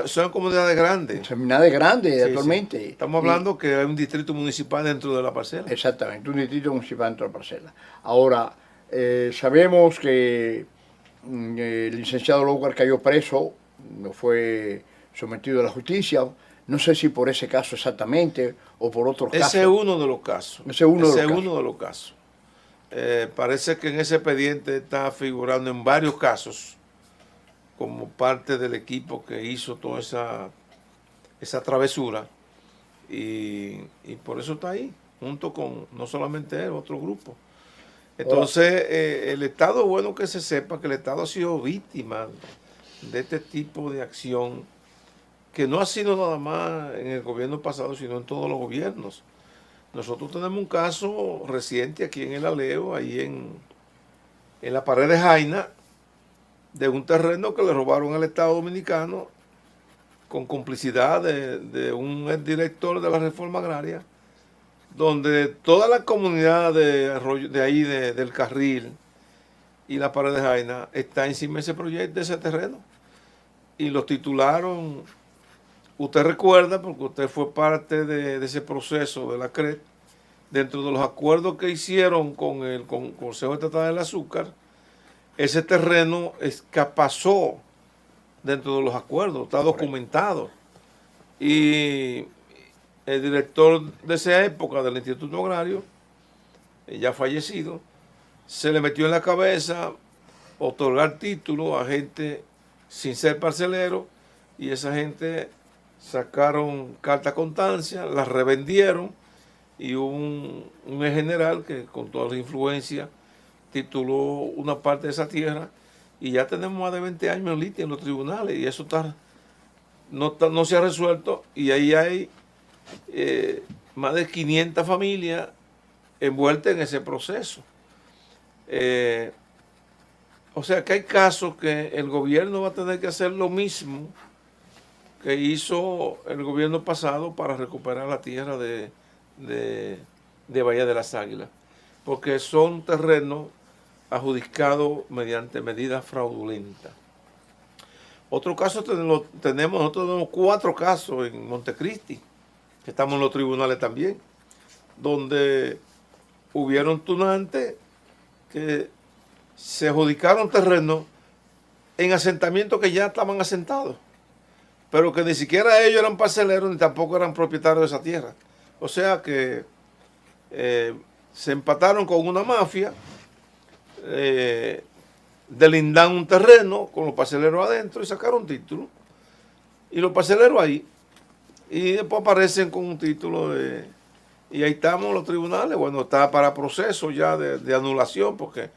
son comunidades grandes. Comunidades grandes, actualmente. Estamos hablando que hay un distrito municipal dentro de la parcela. Exactamente, un distrito municipal dentro de la parcela. Ahora, sabemos que el licenciado Locuar cayó preso, no fue sometido a la justicia. No sé si por ese caso exactamente o por otros casos. Ese es uno de los casos. Ese es uno de los casos. Parece que en ese expediente está figurando en varios casos como parte del equipo que hizo toda esa travesura y por eso está ahí, junto con no solamente él, otro grupo. Entonces, el Estado, es bueno que se sepa que el Estado ha sido víctima de este tipo de acción, que no ha sido nada más en el gobierno pasado, sino en todos los gobiernos. Nosotros tenemos un caso reciente aquí en el Aleo, ahí en la pared de Jaina, de un terreno que le robaron al Estado Dominicano con complicidad de un exdirector de la Reforma Agraria, donde toda la comunidad de ahí, del Carril y la pared de Jaina, está encima de ese proyecto, de ese terreno. Y los titularon, usted recuerda, porque usted fue parte de ese proceso de la CRET, dentro de los acuerdos que hicieron con el Consejo Estatal del Azúcar, ese terreno pasó dentro de los acuerdos, está documentado. Y el director de esa época del Instituto Agrario, ya fallecido, se le metió en la cabeza otorgar títulos a gente sin ser parcelero, y esa gente sacaron carta constancia, las revendieron, y un general que con toda la influencia tituló una parte de esa tierra, y ya tenemos más de 20 años en litigio en los tribunales, y eso no se ha resuelto, y ahí hay más de 500 familias envueltas en ese proceso. O sea que hay casos que el gobierno va a tener que hacer lo mismo que hizo el gobierno pasado para recuperar la tierra de Bahía de las Águilas, porque son terrenos adjudicados mediante medidas fraudulentas. Otro caso nosotros tenemos 4 casos en Montecristi, que estamos en los tribunales también, donde hubieron tunantes que se adjudicaron terrenos en asentamientos que ya estaban asentados, pero que ni siquiera ellos eran parceleros ni tampoco eran propietarios de esa tierra. O sea que se empataron con una mafia, delindan un terreno con los parceleros adentro y sacaron título, y los parceleros ahí, y después aparecen con un título y ahí estamos en los tribunales. Bueno, está para proceso ya de anulación, porque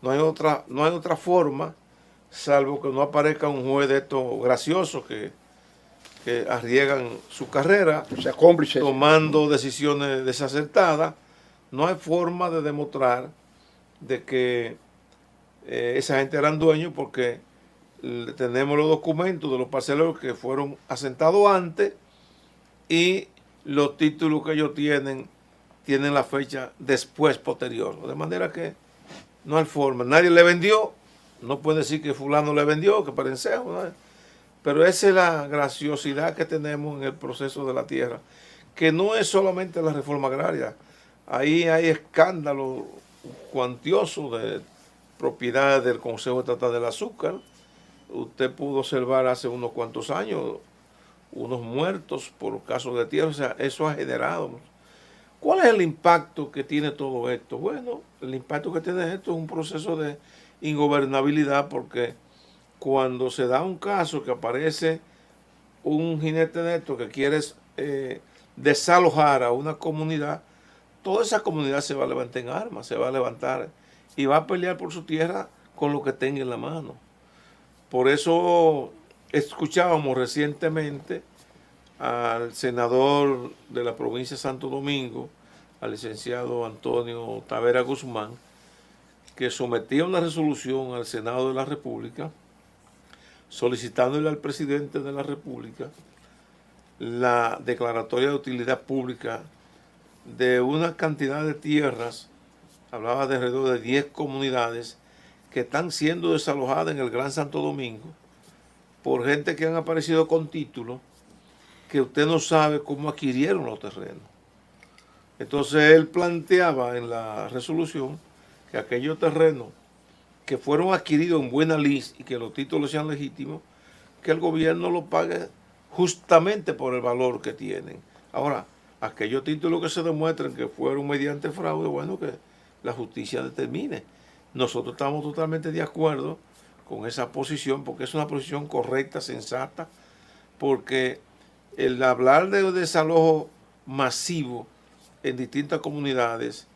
no hay otra forma, salvo que no aparezca un juez de estos graciosos que arriesgan su carrera, o sea, cómplices, tomando decisiones desacertadas. No hay forma de demostrar de que esa gente eran dueños, porque tenemos los documentos de los parceleros que fueron asentados antes, y los títulos que ellos tienen la fecha después, posterior. De manera que no hay forma. Nadie le vendió. No puede decir que fulano le vendió, que parencejo, ¿no? Pero esa es la graciosidad que tenemos en el proceso de la tierra, que no es solamente la reforma agraria. Ahí hay escándalos cuantiosos de propiedades del Consejo Estatal del Azúcar. Usted pudo observar hace unos cuantos años unos muertos por casos de tierra. O sea, eso ha generado. ¿Cuál es el impacto que tiene todo esto? Bueno, el impacto que tiene esto es un proceso de ingobernabilidad, porque cuando se da un caso que aparece un jinete de esto que quiere desalojar a una comunidad, toda esa comunidad se va a levantar en armas, se va a levantar y va a pelear por su tierra con lo que tenga en la mano. Por eso escuchábamos recientemente al senador de la provincia de Santo Domingo, al licenciado Antonio Tavera Guzmán, que sometía una resolución al Senado de la República solicitándole al presidente de la República la declaratoria de utilidad pública de una cantidad de tierras. Hablaba de alrededor de 10 comunidades que están siendo desalojadas en el Gran Santo Domingo por gente que han aparecido con títulos que usted no sabe cómo adquirieron los terrenos. Entonces él planteaba en la resolución que aquellos terrenos que fueron adquiridos en buena lid y que los títulos sean legítimos, que el gobierno los pague justamente por el valor que tienen. Ahora, aquellos títulos que se demuestren que fueron mediante fraude, bueno, que la justicia determine. Nosotros estamos totalmente de acuerdo con esa posición, porque es una posición correcta, sensata, porque el hablar de desalojo masivo en distintas comunidades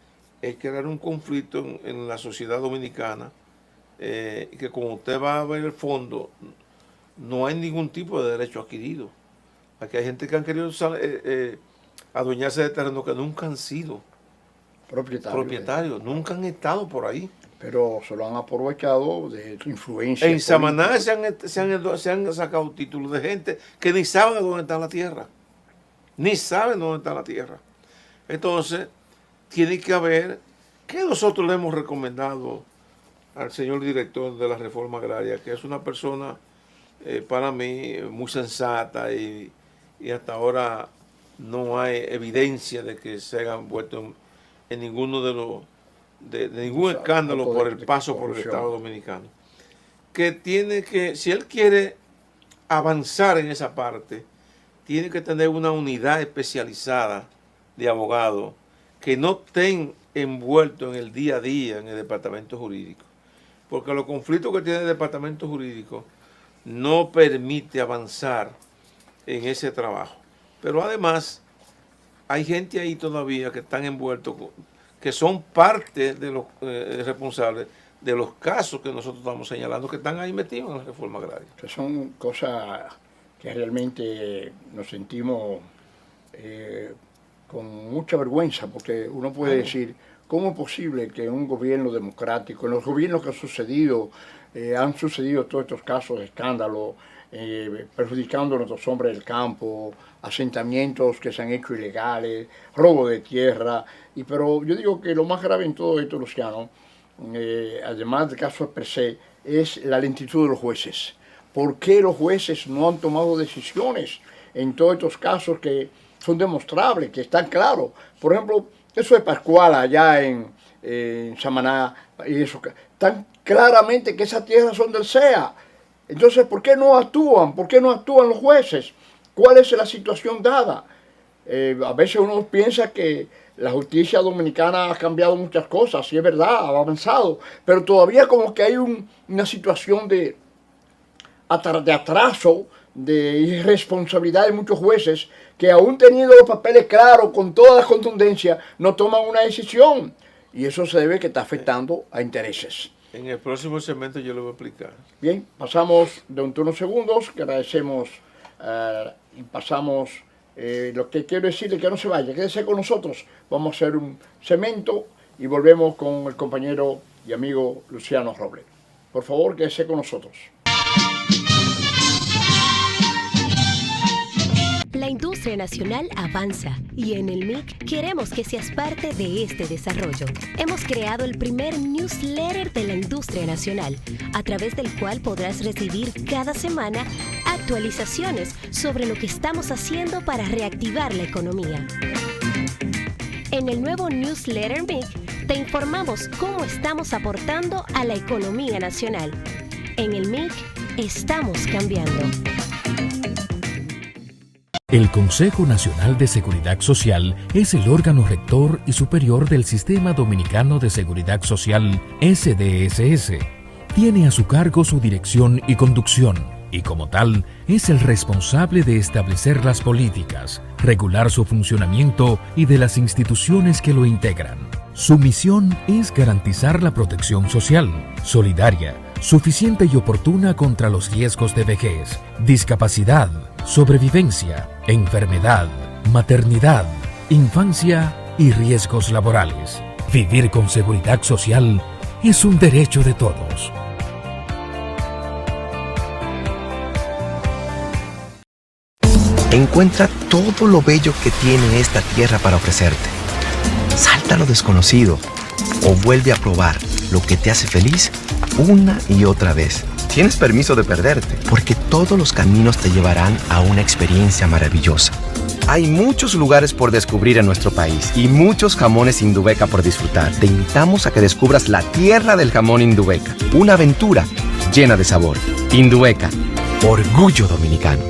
es crear un conflicto en la sociedad dominicana, que como usted va a ver el fondo, no hay ningún tipo de derecho adquirido. Aquí hay gente que han querido adueñarse de terrenos que nunca han sido propietarios, nunca han estado por ahí. Pero se lo han aprovechado de su influencia. En Samaná se han sacado títulos de gente que ni saben dónde está la tierra. Ni saben dónde está la tierra. Entonces, tiene que haber, que nosotros le hemos recomendado al señor director de la reforma agraria, que es una persona para mí muy sensata, y hasta ahora no hay evidencia de que se hayan vuelto en ninguno de ningún escándalo por el paso por el Estado Dominicano. Que tiene que, si él quiere avanzar en esa parte, tiene que tener una unidad especializada de abogados que no estén envueltos en el día a día en el departamento jurídico. Porque los conflictos que tiene el departamento jurídico no permite avanzar en ese trabajo. Pero además, hay gente ahí todavía que están envueltos, que son parte de los responsables de los casos que nosotros estamos señalando, que están ahí metidos en la reforma agraria. Que son cosas que realmente nos sentimos con mucha vergüenza, porque uno puede decir, ¿cómo es posible que en un gobierno democrático, en los gobiernos que han sucedido todos estos casos de escándalo, perjudicando a nuestros hombres del campo, asentamientos que se han hecho ilegales, robo de tierra, pero yo digo que lo más grave en todo esto, Luciano, además del caso per se, es la lentitud de los jueces. ¿Por qué los jueces no han tomado decisiones en todos estos casos que son demostrables, que están claros? Por ejemplo, eso de Pascual allá en Samaná, y eso, tan claramente que esas tierras son del CEA. Entonces, ¿por qué no actúan? ¿Por qué no actúan los jueces? ¿Cuál es la situación dada? A veces uno piensa que la justicia dominicana ha cambiado muchas cosas, sí es verdad, ha avanzado, pero todavía como que hay una situación de atraso, de irresponsabilidad de muchos jueces que aún teniendo los papeles claros, con toda la contundencia, no toman una decisión. Y eso se debe que está afectando a intereses. En el próximo segmento yo lo voy a explicar. Bien, pasamos de unos segundos, que agradecemos y pasamos. Lo que quiero decirle que no se vaya, quédese con nosotros. Vamos a hacer un segmento y volvemos con el compañero y amigo Luciano Robles. Por favor, quédese con nosotros. La industria nacional avanza y en el MIC queremos que seas parte de este desarrollo. Hemos creado el primer newsletter de la industria nacional, a través del cual podrás recibir cada semana actualizaciones sobre lo que estamos haciendo para reactivar la economía. En el nuevo newsletter MIC te informamos cómo estamos aportando a la economía nacional. En el MIC estamos cambiando. El Consejo Nacional de Seguridad Social es el órgano rector y superior del Sistema Dominicano de Seguridad Social, SDSS. Tiene a su cargo su dirección y conducción, y como tal, es el responsable de establecer las políticas, regular su funcionamiento y de las instituciones que lo integran. Su misión es garantizar la protección social, solidaria, suficiente y oportuna contra los riesgos de vejez, discapacidad, sobrevivencia, enfermedad, maternidad, infancia y riesgos laborales. Vivir con seguridad social es un derecho de todos. Encuentra todo lo bello que tiene esta tierra para ofrecerte. Salta a lo desconocido o vuelve a probar lo que te hace feliz una y otra vez. Tienes permiso de perderte, porque todos los caminos te llevarán a una experiencia maravillosa. Hay muchos lugares por descubrir en nuestro país y muchos jamones Indubeca por disfrutar. Te invitamos a que descubras la tierra del jamón Indubeca, una aventura llena de sabor. Indubeca, orgullo dominicano.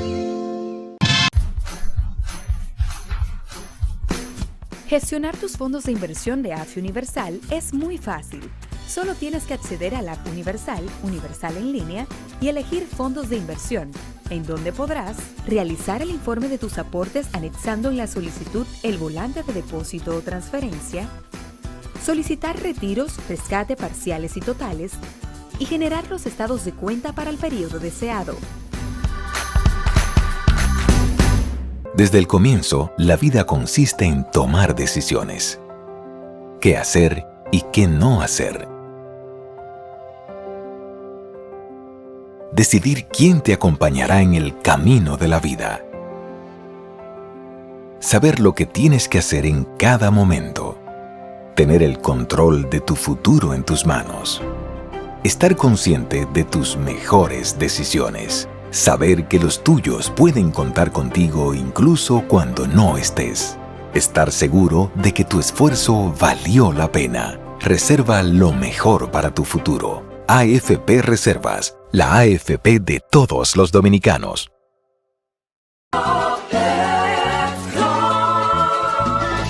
Gestionar tus fondos de inversión de AFI Universal es muy fácil. Solo tienes que acceder a la AFI Universal, Universal en línea, y elegir fondos de inversión, en donde podrás realizar el informe de tus aportes anexando en la solicitud el volante de depósito o transferencia, solicitar retiros, rescate parciales y totales, y generar los estados de cuenta para el periodo deseado. Desde el comienzo, la vida consiste en tomar decisiones. ¿Qué hacer y qué no hacer? Decidir quién te acompañará en el camino de la vida. Saber lo que tienes que hacer en cada momento. Tener el control de tu futuro en tus manos. Estar consciente de tus mejores decisiones. Saber que los tuyos pueden contar contigo incluso cuando no estés. Estar seguro de que tu esfuerzo valió la pena. Reserva lo mejor para tu futuro. AFP Reservas, la AFP de todos los dominicanos.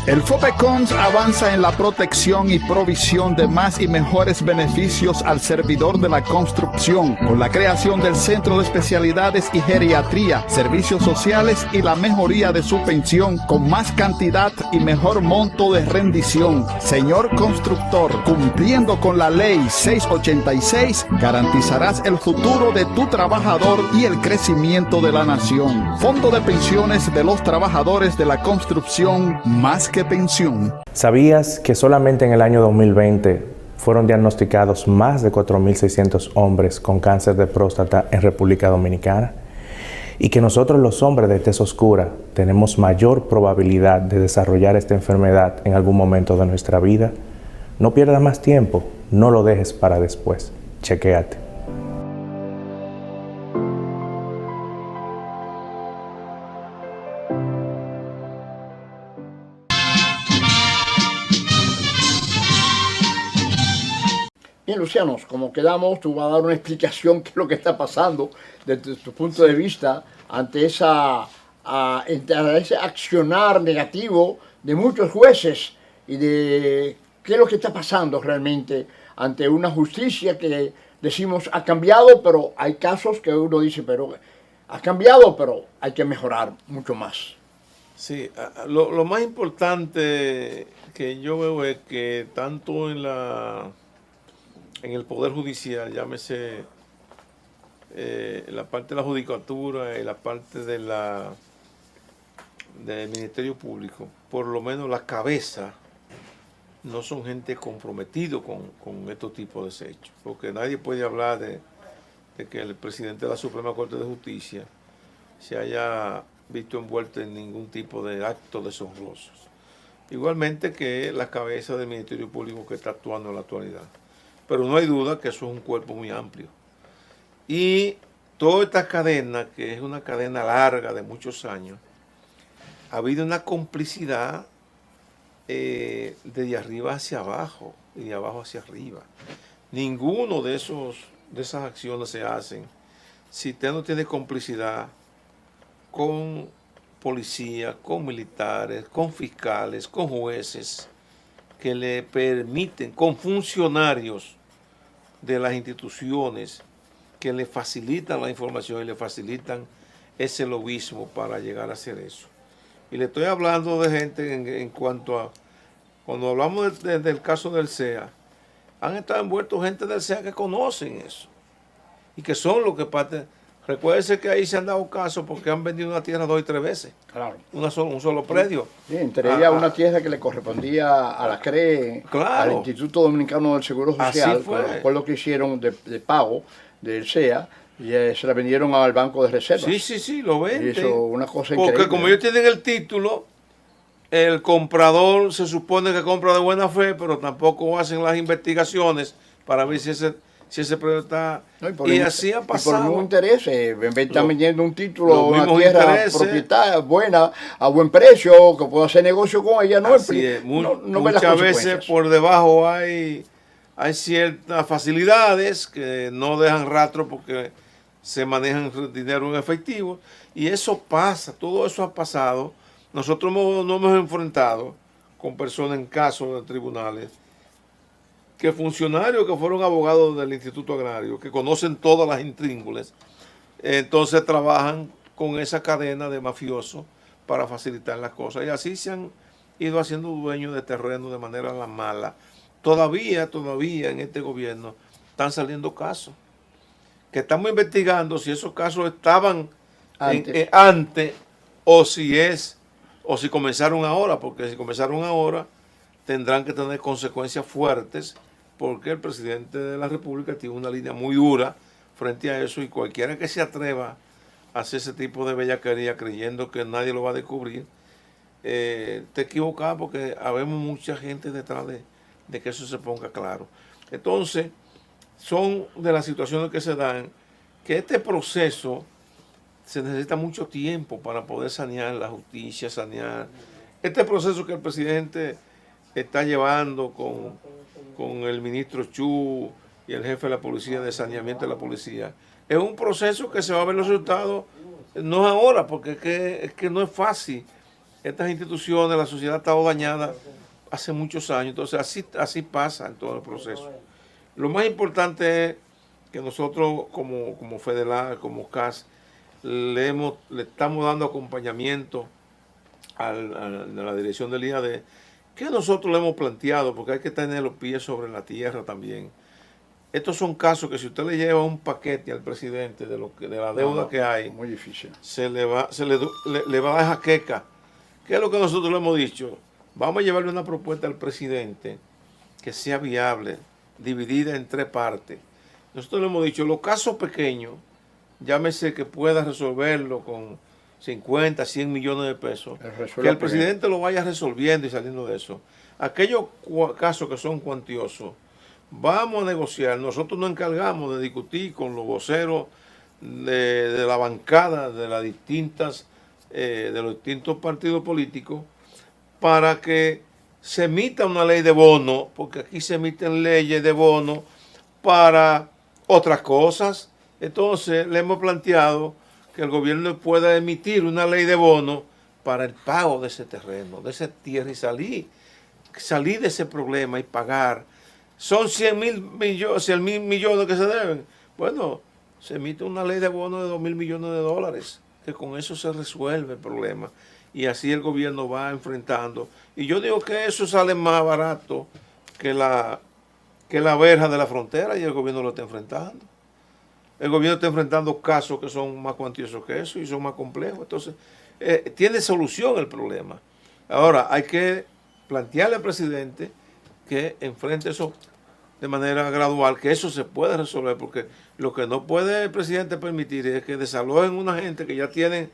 El FOPECONS avanza en la protección y provisión de más y mejores beneficios al servidor de la construcción, con la creación del Centro de Especialidades y Geriatría, Servicios Sociales y la mejoría de su pensión, con más cantidad y mejor monto de rendición. Señor constructor, cumpliendo con la Ley 686, garantizarás el futuro de tu trabajador y el crecimiento de la nación. Fondo de Pensiones de los Trabajadores de la Construcción, más que pensión. ¿Sabías que solamente en el año 2020 fueron diagnosticados más de 4.600 hombres con cáncer de próstata en República Dominicana? Y que nosotros los hombres de tez oscura tenemos mayor probabilidad de desarrollar esta enfermedad en algún momento de nuestra vida. No pierdas más tiempo, no lo dejes para después. Chequéate. Bien, Luciano, como quedamos, tú vas a dar una explicación qué es lo que está pasando desde tu punto de vista ante ese accionar negativo de muchos jueces y de qué es lo que está pasando realmente ante una justicia que decimos ha cambiado, pero hay casos que uno dice, pero ha cambiado, pero hay que mejorar mucho más. Sí, lo más importante que yo veo es que tanto en el Poder Judicial, llámese la parte de la judicatura y la parte del Ministerio Público, por lo menos la cabeza no son gente comprometido con estos tipos de hechos, porque nadie puede hablar de que el presidente de la Suprema Corte de Justicia se haya visto envuelto en ningún tipo de actos deshonrosos. Igualmente que la cabeza del Ministerio Público que está actuando en la actualidad. Pero no hay duda que eso es un cuerpo muy amplio. Y toda esta cadena, que es una cadena larga de muchos años, ha habido una complicidad de arriba hacia abajo y de abajo hacia arriba. Ninguno de esas acciones se hacen si usted no tiene complicidad con policía, con militares, con fiscales, con jueces, que le permiten, con funcionarios de las instituciones que le facilitan la información y le facilitan ese lobismo para llegar a hacer eso. Y le estoy hablando de gente en cuanto a, cuando hablamos del caso del CEA, han estado envueltos gente del CEA que conocen eso y que son los que parten. Recuérdese que ahí se han dado casos porque han vendido una tierra 2 y 3 veces. Claro. Un solo predio. Sí, entre ellas una tierra que le correspondía a la CRE, claro, al Instituto Dominicano del Seguro Social, con los acuerdos que hicieron de pago del CEA, y se la vendieron al Banco de Reservas. Sí, lo venden. Y eso, una cosa porque increíble. Como ellos tienen el título, el comprador se supone que compra de buena fe, pero tampoco hacen las investigaciones para ver si ese predio está... No, y así ha pasado. Y por ningún interés, están vendiendo un título, una tierra propietaria buena, a buen precio, que puedo hacer negocio con ella. No, muchas veces por debajo hay ciertas facilidades que no dejan rastro porque se manejan dinero en efectivo. Y eso pasa, todo eso ha pasado. Nosotros no hemos enfrentado con personas en casos de tribunales que funcionarios que fueron abogados del Instituto Agrario, que conocen todas las intríngules, entonces trabajan con esa cadena de mafiosos para facilitar las cosas. Y así se han ido haciendo dueños de terreno de manera la mala. Todavía en este gobierno están saliendo casos, que estamos investigando si esos casos estaban antes o si comenzaron ahora, porque si comenzaron ahora tendrán que tener consecuencias fuertes, porque el presidente de la República tiene una línea muy dura frente a eso, y cualquiera que se atreva a hacer ese tipo de bellaquería creyendo que nadie lo va a descubrir, te equivocas, porque habemos mucha gente detrás de que eso se ponga claro. Entonces, son de las situaciones que se dan, que este proceso se necesita mucho tiempo para poder sanear la justicia, sanear este proceso que el presidente está llevando con el ministro Chu y el jefe de la policía, de saneamiento de la policía. Es un proceso que se va a ver los resultados, no ahora, porque es que no es fácil estas instituciones, la sociedad ha estado dañada hace muchos años, entonces así pasa en todo el proceso. Lo más importante es que nosotros como FEDELAR, como CAS, le estamos dando acompañamiento a la dirección del IAD, que nosotros le hemos planteado, porque hay que tener los pies sobre la tierra también. Estos son casos que si usted le lleva un paquete al presidente de la deuda que hay, muy difícil. le va a dar jaqueca. ¿Qué es lo que nosotros le hemos dicho? Vamos a llevarle una propuesta al presidente que sea viable, dividida en 3 partes. Nosotros le hemos dicho, los casos pequeños, llámese que pueda resolverlo con 50, 100 millones de pesos, que el presidente lo vaya resolviendo y saliendo de eso. Aquellos casos que son cuantiosos, vamos a negociar. Nosotros nos encargamos de discutir con los voceros de la bancada de los distintos partidos políticos para que se emita una ley de bono, porque aquí se emiten leyes de bono para otras cosas. Entonces le hemos planteado que el gobierno pueda emitir una ley de bono para el pago de ese terreno, de esa tierra, y salir de ese problema y pagar. Son 100 mil millones que se deben. Bueno, se emite una ley de bono de 2.000 millones de dólares, que con eso se resuelve el problema. Y así el gobierno va enfrentando. Y yo digo que eso sale más barato que la verja de la frontera, y el gobierno lo está enfrentando. El gobierno está enfrentando casos que son más cuantiosos que eso y son más complejos. Entonces, tiene solución el problema. Ahora, hay que plantearle al presidente que enfrente eso de manera gradual, que eso se puede resolver, porque lo que no puede el presidente permitir es que desalojen una gente que ya tienen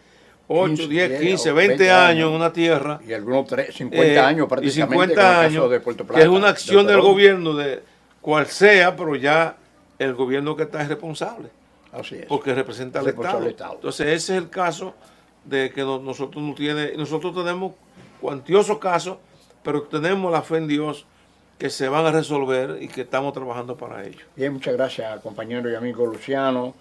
8, 10, 15, 20 años en una tierra. Y algunos 50 años prácticamente. Y 50 años, de Puerto Plata, que es una acción del gobierno, de cual sea, pero ya el gobierno que está es responsable. Así es. Porque representa al Estado. Entonces ese es el caso de que nosotros tenemos cuantiosos casos, pero tenemos la fe en Dios que se van a resolver y que estamos trabajando para ello. Bien, muchas gracias, compañero y amigo Luciano,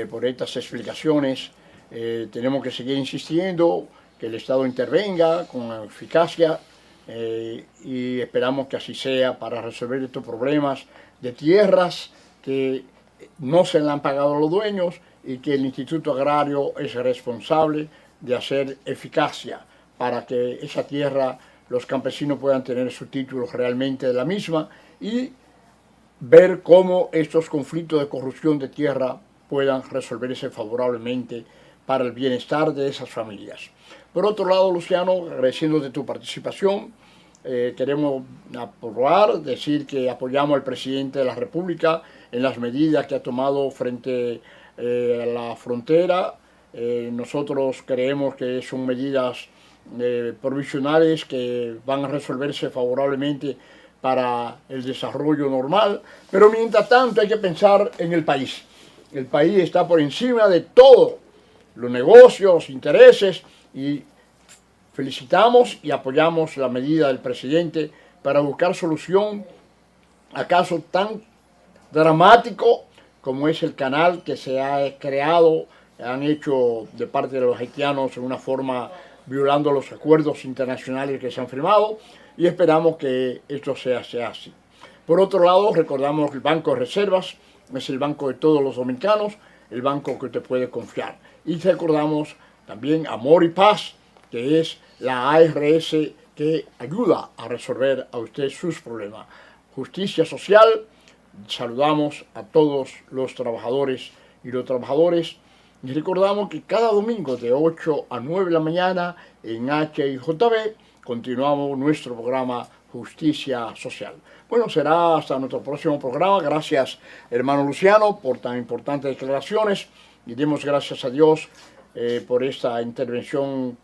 por estas explicaciones. Tenemos que seguir insistiendo que el Estado intervenga con eficacia y esperamos que así sea para resolver estos problemas de tierras que no se le han pagado a los dueños y que el Instituto Agrario es responsable de hacer eficacia para que esa tierra, los campesinos puedan tener sus títulos realmente de la misma y ver cómo estos conflictos de corrupción de tierra puedan resolverse favorablemente para el bienestar de esas familias. Por otro lado, Luciano, agradeciéndote tu participación, queremos aprobar, decir que apoyamos al presidente de la República en las medidas que ha tomado frente a la frontera. Nosotros creemos que son medidas provisionales que van a resolverse favorablemente para el desarrollo normal, pero mientras tanto hay que pensar en el país. El país está por encima de todo, los negocios, los intereses, y felicitamos y apoyamos la medida del presidente para buscar solución a casos tan dramático como es el canal que se ha creado, han hecho de parte de los haitianos en una forma violando los acuerdos internacionales que se han firmado, y esperamos que esto sea así. Por otro lado, recordamos que el Banco de Reservas es el banco de todos los dominicanos, el banco que usted puede confiar. Y recordamos también Amor y Paz, que es la ARS que ayuda a resolver a usted sus problemas. Justicia social, saludamos a todos los trabajadores y los trabajadores. Y recordamos que cada domingo de 8 a 9 de la mañana en HIJB continuamos nuestro programa Justicia Social. Bueno, será hasta nuestro próximo programa. Gracias, hermano Luciano, por tan importantes declaraciones. Y demos gracias a Dios por esta intervención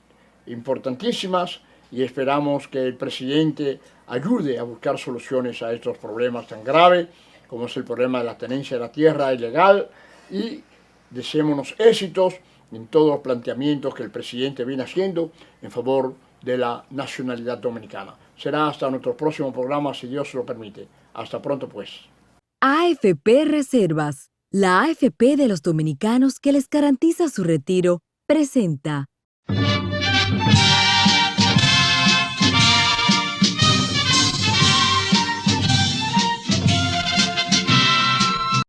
importantísimas. Y esperamos que el presidente ayude a buscar soluciones a estos problemas tan graves, como es el problema de la tenencia de la tierra ilegal. Y deseémonos éxitos en todos los planteamientos que el presidente viene haciendo en favor de la nacionalidad dominicana. Será hasta nuestro próximo programa, si Dios lo permite. Hasta pronto, pues. AFP Reservas, la AFP de los dominicanos que les garantiza su retiro, presenta